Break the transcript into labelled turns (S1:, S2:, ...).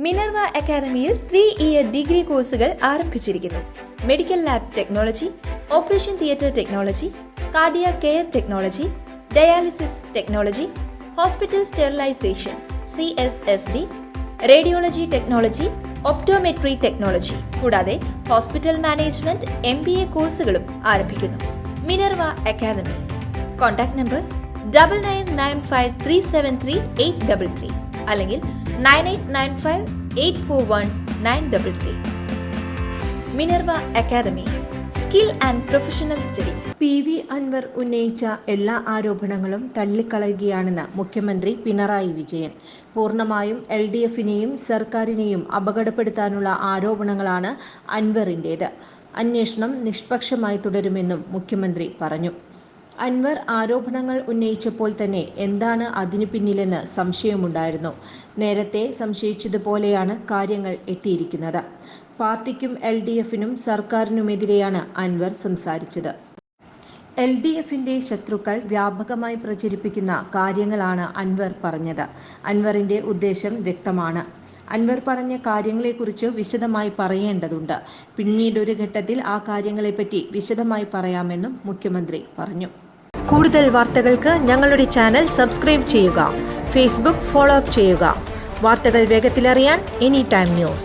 S1: Minerva അക്കാദമിയിൽ 3-ഇയർ degree കോഴ്സുകൾ ആരംഭിച്ചിരിക്കുന്നു. Medical lab technology, operation theatre technology, cardiac care technology, dialysis technology, hospital sterilization (CSSD), radiology technology, optometry technology കൂടാതെ hospital management MBA കോഴ്സുകളും ആരംഭിക്കുന്നു. Minerva academy. Contact number 9995373833 അല്ലെങ്കിൽ 9895841933. Minerva academy, skill and professional studies.
S2: PV Anwar ഉന്നയിച്ച എല്ലാ ആരോപണങ്ങളും തള്ളിക്കളയുകയാണെന്ന് മുഖ്യമന്ത്രി പിണറായി വിജയൻ. പൂർണ്ണമായും LDFനെയും സർക്കാരിനെയും അപകടപ്പെടുത്താനുള്ള ആരോപണങ്ങളാണ് അൻവറിൻ്റേത്. അന്വേഷണം നിഷ്പക്ഷമായി തുടരുമെന്നും മുഖ്യമന്ത്രി പറഞ്ഞു. അൻവർ ആരോപണങ്ങൾ ഉന്നയിച്ചപ്പോൾ തന്നെ എന്താണ് അതിനു പിന്നിലെന്ന് സംശയമുണ്ടായിരുന്നു. നേരത്തെ സംശയിച്ചതുപോലെയാണ് കാര്യങ്ങൾ എത്തിയിരിക്കുന്നത്. പാർട്ടിക്കും LDFനും സർക്കാരിനുമെതിരെയാണ് അൻവർ സംസാരിച്ചത്. LDFന്റെ ശത്രുക്കൾ വ്യാപകമായി പ്രചരിപ്പിക്കുന്ന കാര്യങ്ങളാണ് അൻവർ പറഞ്ഞത്. അൻവറിന്റെ ഉദ്ദേശം വ്യക്തമാണ്. അൻവർ പറഞ്ഞ കാര്യങ്ങളെക്കുറിച്ച് വിശദമായി പറയേണ്ടതുണ്ട്. പിന്നീടൊരു ഘട്ടത്തിൽ ആ കാര്യങ്ങളെപ്പറ്റി വിശദമായി പറയാമെന്നും മുഖ്യമന്ത്രി പറഞ്ഞു.
S3: കൂടുതൽ വാർത്തകൾക്ക് ഞങ്ങളുടെ ചാനൽ സബ്സ്ക്രൈബ് ചെയ്യുക. ഫേസ്ബുക്ക് ഫോളോ അപ്പ് ചെയ്യുക. വാർത്തകൾ വേഗത്തിലറിയാൻ Anytime News.